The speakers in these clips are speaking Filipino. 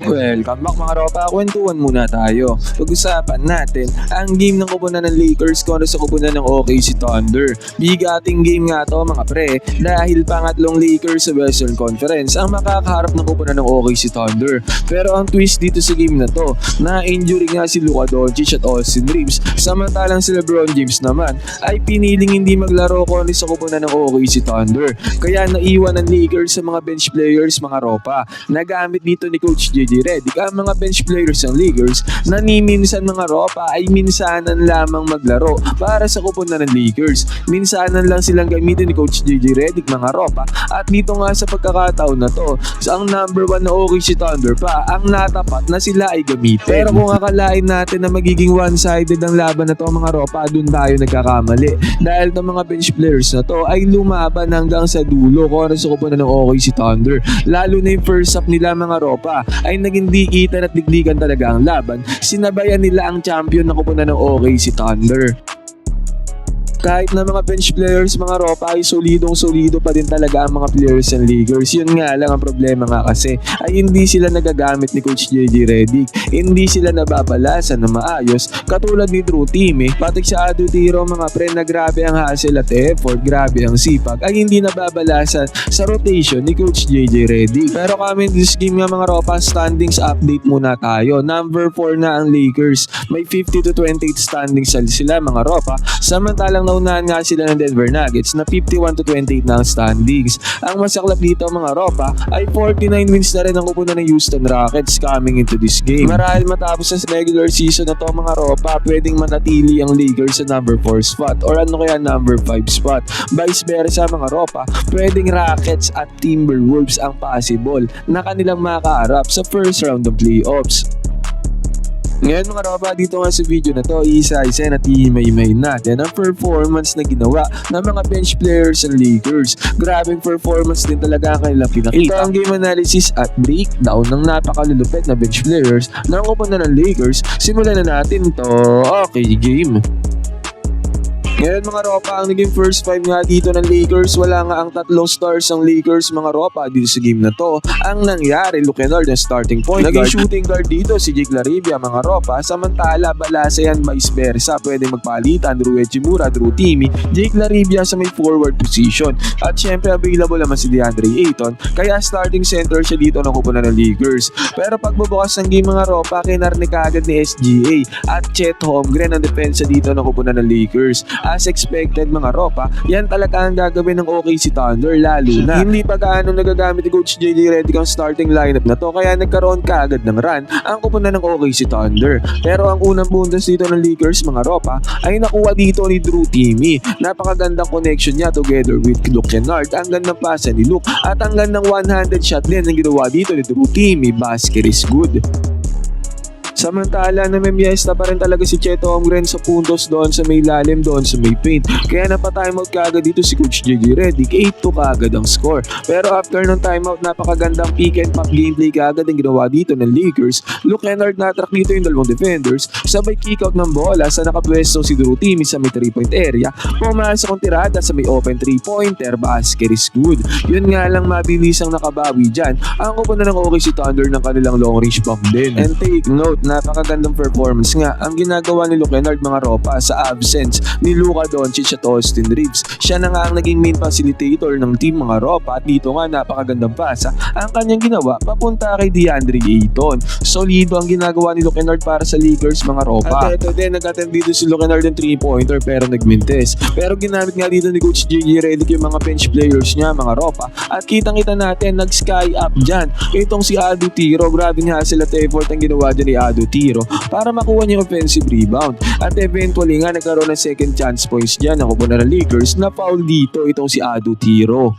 Welcome back mga ropa, kwentuhan muna tayo. Pag-usapan natin ang game ng kupunan ng Lakers kontra sa kupunan ng OKC Thunder. Bigating game nga to mga pre dahil pangatlong Lakers sa Western Conference ang makakaharap ng kupunan ng OKC Thunder. Pero ang twist dito sa game na to, na-injury nga si Luka Doncic at Austin Reeves, samantalang si LeBron James naman ay piniling hindi maglaro kontra sa kupunan ng OKC Thunder. Kaya naiwan ng Lakers sa mga bench players mga ropa. Nagamit dito ni Coach JJ Redick ang mga bench players ng Lakers na ni minsan mga ropa ay minsanan lamang maglaro para sa kupunan ng Lakers. Minsanan lang silang gamitin ni Coach JJ Redick mga ropa, at dito nga sa pagkakataon na to, sa ang number 1 na OKC Thunder pa ang natapat na sila ay gamitin. Pero kung akalain natin na magiging one-sided ang laban na to mga ropa, dun tayo nagkakamali dahil ng mga bench players na to ay lumaban hanggang sa dulo kontra sa kupunan ng OKC Thunder. Lalo na yung first half nila mga ropa ay naging dikitan at digdigan talaga ang laban. Sinabayan nila ang champion na kupunan ng OKC Thunder. Kahit na mga bench players mga ropa ay solidong-solido pa din talaga ang mga players ng Lakers. Yun nga lang ang problema nga kasi ay hindi sila nagagamit ni Coach JJ Redick. Hindi sila nababalasan na maayos katulad ni Drew Timme. Pati sa Adu Tiro mga pre na grabe ang hustle at effort, grabe ang sipag ay hindi nababalasan sa rotation ni Coach JJ Redick. Pero kami in this game nga mga ropa, standings update muna tayo. Number 4 na ang Lakers. May 50-28 standings sila mga ropa. Samantalang naunahan nga sila ng Denver Nuggets na 51-28 na ang standings. Ang masaklap dito mga ropa ay 49 wins na rin ang kupunan ng Houston Rockets coming into this game. Marahil matapos sa regular season na to mga ropa, pwedeng manatili ang Lakers sa number 4 spot or ano kaya number 5 spot. Vice versa mga ropa, pwedeng Rockets at Timberwolves ang possible na kanilang makaharap sa first round of playoffs. Ngayon mga ropa, dito nga sa video na to, isa-isa na hihimay-himay natin ang performance na ginawa ng mga bench players ng Lakers. Grabing performance din talaga ang kanilang pinakita. Ito ang game analysis at breakdown ng napakalulupit na bench players ng kupunan ng Lakers. Simulan na natin to. Okay, game. Ngayon mga ropa, ang naging first 5 nga dito ng Lakers, wala nga ang tatlong stars ng Lakers mga ropa dito sa game na to. Ang nangyari, Luka Kennard ang starting point guard. Naging shooting guard dito si Jake LaRavia mga ropa, samantala balasa yan vice versa. Pwede magpalitan, Drew Hachimura, Drew Timme, Jake LaRavia sa may forward position. At syempre available naman si DeAndre Ayton, kaya starting center siya dito ng kupunan ng Lakers. Pero pagbubukas ng game mga ropa, kinarnik agad ni SGA at Chet Holmgren ang depensa dito ng kupunan ng Lakers. As expected mga ropa, yan talaga ang gagawin ng OKC Thunder, lalo na hindi pa gaano nagagamit ni Coach JJ Redick ang starting lineup na to, kaya nagkaroon kaagad ng run ang kupunan ng OKC Thunder. Pero ang unang bundas dito ng Lakers mga ropa ay nakuha dito ni Drew Timme. Napakagandang connection niya together with Luka Kennard, ang gandang pasa ni Luke at ang gandang one-handed shot din ang ginawa dito ni Drew Timme. Basket is good. Samantala, namimiesta pa rin talaga si Chet Holmgren sa puntos doon sa may lalim, doon sa may paint. Kaya napatimeout kagad dito si Coach JJ Redick, 8-2 kagad ang score. Pero after ng timeout, napakagandang pick and pop gameplay kagad ang ginawa dito ng Lakers. Luka Kennard na-track dito yung dalawang defenders, sabay kick-out ng bola sa nakapwesto si Drew Timme sa may 3-point area. Pumasok ang tirada sa may open 3-pointer, basket is good. Yun nga lang mabilis ang nakabawi dyan ang kupunan ng OKC Thunder ng kanilang long range bomb din. And take note, napakagandang performance nga ang ginagawa ni Luka Kennard mga ropa sa absence ni Luka Doncic at Austin Reeves. Siya na nga ang naging main facilitator ng team mga ropa, at dito nga napakagandang pasa ang kanyang ginawa papunta kay DeAndre Ayton. Solido ang ginagawa ni Luka Kennard para sa Lakers mga ropa. At ito din, nag-attempt dito si Luka Kennard ng 3-pointer pero nagmintes. Pero ginamit nga dito ni Coach JJ Redick yung mga bench players niya mga ropa, at kitang-kita natin nag-sky up dyan itong si Adu Tiro. Grabe nga sila effort ang ginawa dyan ni Adu Tiro para makuha niya offensive rebound, at eventually nga nagkaroon ng second chance points dyan ang kupunan ng Lakers na foul dito itong si Adu Tiro.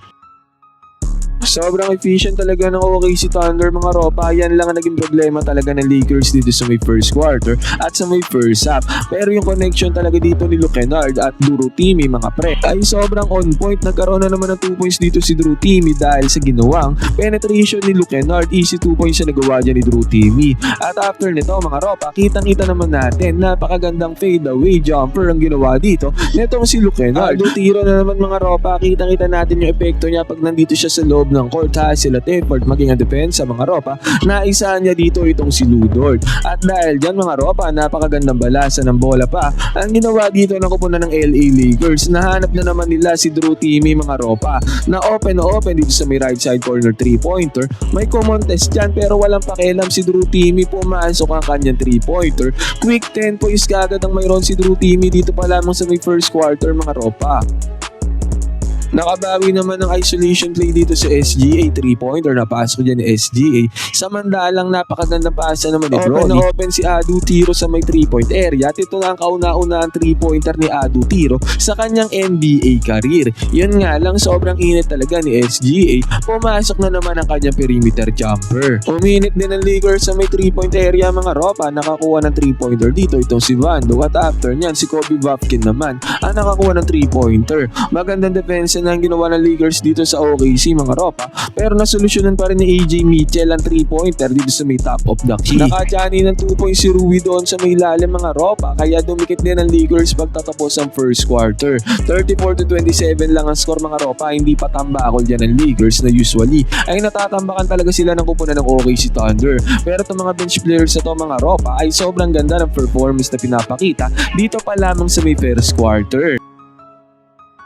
Sobrang efficient talaga ng OKC Thunder mga ropa. Yan lang ang naging problema talaga ng Lakers dito sa may first quarter at sa may first half. Pero yung connection talaga dito ni Luka Kennard at Drew Timme mga pre ay sobrang on point. Nagkaroon na naman ng 2 points dito si Drew Timme dahil sa ginawang penetration ni Luka Kennard. Easy 2 points na nagawa dyan ni Drew Timme. At after nito mga ropa, kitang-kita naman natin napakagandang fadeaway jumper ang ginawa dito nitong si Luka Kennard. Tiro na naman mga ropa, kitang-kita natin yung epekto niya pag nandito siya sa loob loob ng court, hassle at effort maging ang depensa mga ropa, naisahan niya dito itong si Ludort. At dahil dyan mga ropa, napakagandang balasa ng bola pa ang ginawa dito ng kupunan ng LA Lakers. Nahanap na naman nila si Drew Timme mga ropa na open dito sa may right side corner 3-pointer. May contest dyan pero walang pakialam si Drew Timme, pumasok ang kanyang 3-pointer. Quick 10 points kagad ang mayroon si Drew Timme dito pa lamang sa may first quarter mga ropa. Nakabawi naman ng isolation play dito sa SGA, 3-pointer na pasok dyan ni SGA. Samantalang napakagandang pasa naman ni Bronny. Open si Adu Tiro sa may 3-point area. Ito na ang kauna-una ang 3-pointer ni Adu Tiro sa kanyang NBA career. Yun nga lang, sobrang init talaga ni SGA. Pumasok na naman ang kanyang perimeter jumper. Uminit din ang Lakers sa may 3-point area mga ropa. Nakakuha ng 3-pointer dito itong si Vando. At after nyan, si Kobe Vafkin naman ang nakakuha ng 3-pointer. Magandang defense na ang ginawa ng Lakers dito sa OKC mga ropa, pero nasolusyonan pa rin ni AJ Mitchell ang 3-pointer dito sa may top of the key. Nakajani ng 2 points si Rui doon sa may ilalim mga ropa, kaya dumikit din ang Lakers pagtatapos ang first quarter. 34-27 lang ang score mga ropa, hindi pa tambakol dyan ang Lakers na usually ay natatambakan talaga sila ng kupunan ng OKC Thunder. Pero itong mga bench players na to mga ropa ay sobrang ganda ng performance na pinapakita dito pa lamang sa may first quarter.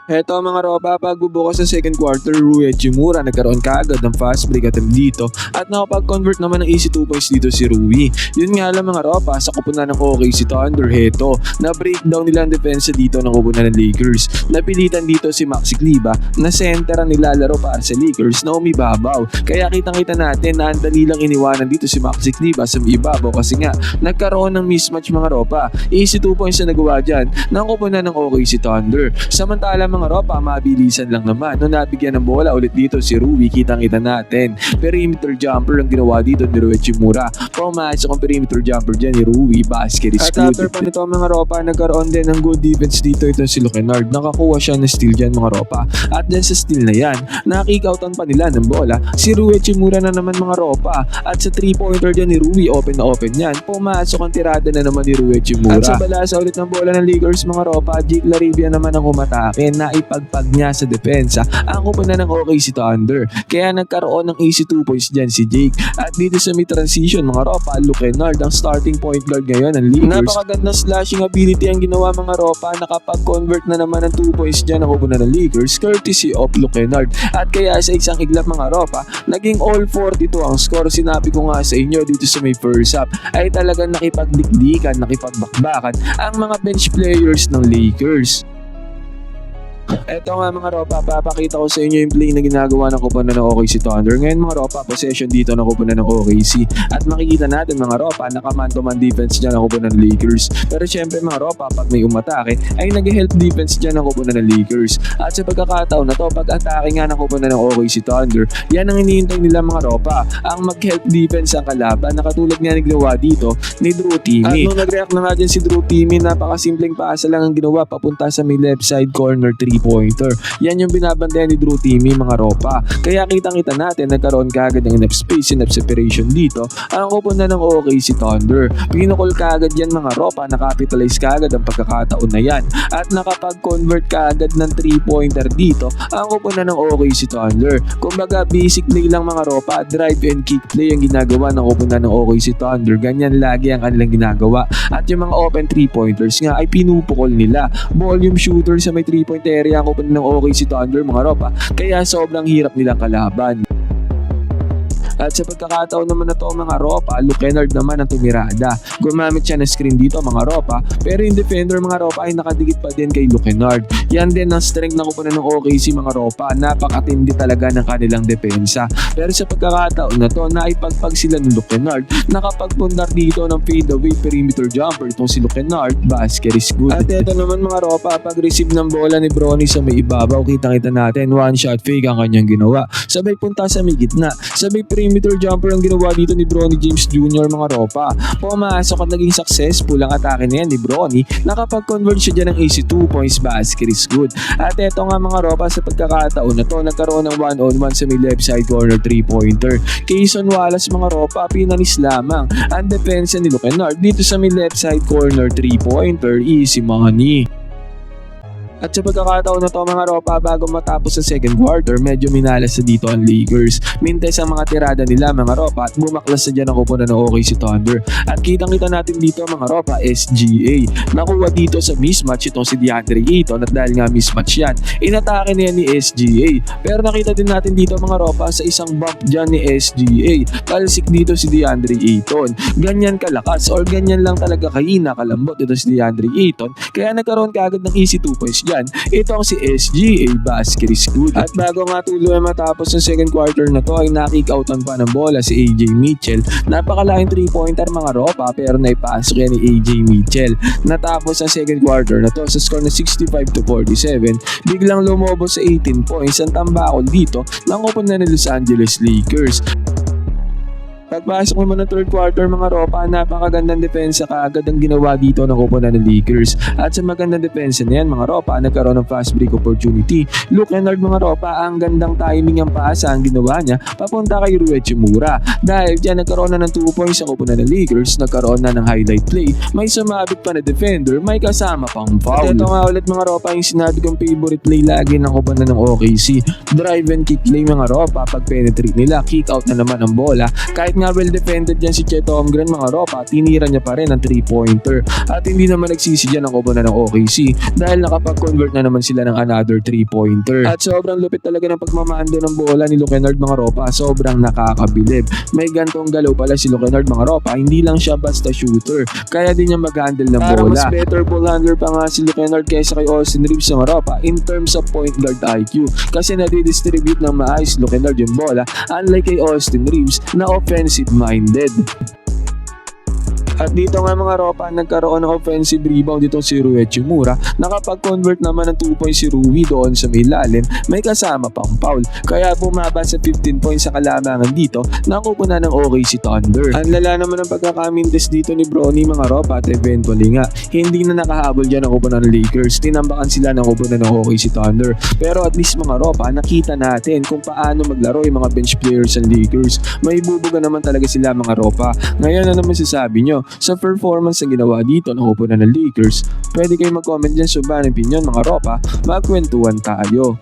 Heto mga ropa, pagbubukas sa second quarter, Rui Hachimura nagkaroon kaagad ng fast break attempt dito at nakapag-convert naman ng easy 2 points dito si Rui. Yun nga lang mga ropa, sa kupunan ng OKC Thunder, heto, na-breakdown nila ang depensa dito ng kupunan ng Lakers. Napilitan dito si Maxi Kleber na center ang nilalaro para sa Lakers na umibabaw. Kaya kitang-kita natin na ang dali lang iniwanan dito si Maxi Kleber sa ibabaw kasi nga nagkaroon ng mismatch mga ropa. Easy 2 points na nagawa dyan ng kupunan ng OKC Thunder. Samantala mga ropa, mabilisan lang naman nung nabigyan ng bola ulit dito si Rui. Kitang-kita natin perimeter jumper ang ginawa dito ni Rui Hachimura. Pumasok ang perimeter jumper dyan ni Rui, basket is good. At after pa nito mga ropa, nagkaroon din ng good defense dito ito si Kennard. Nakakuha siya ng steal dyan mga ropa, at dyan sa steal na yan, nakikoutan pa nila ng bola si Rui Hachimura na naman mga ropa, at sa 3-pointer dyan ni Rui, open na open yan, pumasok ang tirada na naman ni Rui Hachimura. At sa balasa ulit ng bola ng Lakers mga ropa, Jake LaRavia naman ang umatake na ipagpag niya sa depensa ang kupunan ng OKC Thunder. Kaya nagkaroon ng easy 2 points dyan si Jake. At dito sa may transition mga ropa, Kennard ang starting point guard ngayon ng Lakers. Napakagandang slashing ability ang ginawa mga ropa, nakapag-convert na naman ng 2 points dyan ang kupunan ng Lakers courtesy of Kennard. At kaya sa isang iglap mga ropa, naging all 42 ang score. Sinabi ko nga sa inyo dito sa may first half ay talagang nakipagdikdikan, nakipagbakbakan ang mga bench players ng Lakers. Eto nga mga ropa, papakita ko sa inyo yung play na ginagawa ng kupunan ng OKC Thunder. Ngayon mga ropa, possession dito ng kupunan ng OKC. At makikita natin mga ropa, naka-man-to-man defense dyan ng kupunan ng Lakers. Pero syempre mga ropa, pag may umatake, ay nag-help defense dyan ng kupunan ng Lakers. At sa pagkakataon na to, pag-atake nga ng kupunan ng OKC Thunder, yan ang hinihintay nila mga ropa, ang mag-help defense ang kalaban. Nakatulad nga ni ginawa dito ni Drew Timme. At nung nag-react na nga dyan si Drew Timme, napakasimpleng pasa lang ang ginawa papunta sa may left side corner 3-pointer. Yan yung binabantayan ni Drew Timme mga ropa. Kaya kitang-kita natin nagkaroon kaagad ng enough space, enough separation dito ang kupunan ng OKC Thunder. Pinukol kaagad yan mga ropa, nakapitalize kaagad ang pagkakataon na yan at nakapag-convert kaagad ng 3-pointer dito ang kupunan ng OKC Thunder. Kumbaga basic play lang mga ropa, drive and kick play ang ginagawa ng kupunan ng OKC Thunder. Ganyan lagi ang kanilang ginagawa. At yung mga open 3-pointers nga ay pinupukol nila. Volume shooter sa may 3-point area ang kupunan ng OKC Thunder mga ropa, kaya sobrang hirap nilang kalaban. At sa pagkakataon naman na to mga ropa, Kennard naman ang tumirada. Gumamit siya ng screen dito mga ropa, pero yung defender mga ropa ay nakadikit pa din kay Kennard. Yan din ang strength na kupunan ng OKC mga ropa, napakatindi talaga ng kanilang depensa. Pero sa pagkakataon na to, naipagpag sila ng Kennard, nakapagpundar dito ng fadeaway perimeter jumper itong si Kennard, basket is good. At ito naman mga ropa, pag-receive ng bola ni Bronny sa may ibabaw, kitang-kita natin, one shot fake ang kanyang ginawa. Sabay punta sa may gitna, sabay perimeter jumper ang ginawa dito ni Bronny James Jr. mga ropa. Pumasok at naging successful ang atake na yan ni Bronny. Nakapag-convert siya dyan ng easy 2 points, basket is good. At eto nga mga ropa, sa pagkakataon na to, nagkaroon ng 1-on-1 sa may left side corner 3-pointer. Kayson Wallace mga ropa, pinanis lamang ang depensa ni Kennard dito sa may left side corner 3-pointer, easy money. At sa pagkakataon na to mga ropa, bago matapos ang second quarter, medyo minalas na dito ang Lakers. Mintes ang mga tirada nila mga ropa at bumaklas na dyan ang kupunan ng OKC Thunder. At kitang-kita natin dito mga ropa, SGA. Nakuha dito sa mismatch itong si DeAndre Ayton at dahil nga mismatch yan, inatake na yan ni SGA. Pero nakita din natin dito mga ropa sa isang bump dyan ni SGA. Talsik dito si DeAndre Ayton. Ganyan kalakas or ganyan lang talaga kahina kalambot ito si DeAndre Ayton. Kaya nagkaroon kaagad ng easy 2 points dyan. Ito ang si SGA Basket is good. At bago nga tuloy matapos ng second quarter na to ay na-kick outan pa ng bola si AJ Mitchell. Napakalaking 3-pointer mga ropa pero naipasok yan ni AJ Mitchell. Natapos ang second quarter na to sa score na 65-47. Biglang lumobo sa 18 points ang tambakol dito ng kupunan ng Los Angeles Lakers. Pagpasok naman ng third quarter mga ropa, napakagandang depensa kaagad ang ginawa dito ng kupunan ng Lakers. At sa magandang depensa na yan mga ropa, nagkaroon ng fast break opportunity. Luke Kennard mga ropa, ang gandang timing ang paasa ang ginawa niya papunta kay Rui Hachimura. Dahil dyan nagkaroon na ng 2 points ang kupunan ng Lakers, nagkaroon na ng highlight play, may sumabit pa na defender, may kasama pang foul. At ito nga ulit mga ropa, yung sinabi kong favorite play lagi ng kupunan ng OKC. Drive and kick play mga ropa, pag penetrate nila, kick out na naman ang bola. Kahit nga well defended yan si Chet Holmgren mga ropa, tinira niya pa rin ang 3-pointer. At hindi naman nagsisi dyan ang kupunan ng OKC dahil nakapag-convert na naman sila ng another 3-pointer. At sobrang lupit talaga ng pagmamando ng bola ni Luke Kennard mga ropa, sobrang nakakabilib. May gantong galaw pala si Luke Kennard mga ropa, hindi lang siya basta shooter, kaya din niya mag-handle ng bola. Mas better ball handler pa nga si Luke Kennard kaysa kay Austin Reeves mga ropa in terms of point guard IQ, kasi nadidistribute ng maayos Luke Kennard yung bola unlike kay Austin Reeves na offensive-minded. At dito nga mga ropa, nagkaroon ng offensive rebound dito si Rui Hachimura. Nakapag-convert naman ng 2 points si Rui doon sa may lalim, may kasama pang foul. Kaya bumaba sa 15 points sa kalamangan dito ng kupunan ng OKC Thunder. Ang lala naman ng pagkakamintes dito ni Bronny mga ropa at eventually nga, hindi na nakahabol dyan ang kupunan ng Lakers. Tinambakan sila ng kupunan ng OKC Thunder. Pero at least mga ropa, nakita natin kung paano maglaro yung mga bench players ng Lakers. May bubuga naman talaga sila mga ropa. Ngayon na naman sasabi nyo sa performance na ginawa dito ng kupunan ng Lakers? Pwede kayo mag-comment dyan sa baba ng opinion mga ropa, magkwentuhan tayo.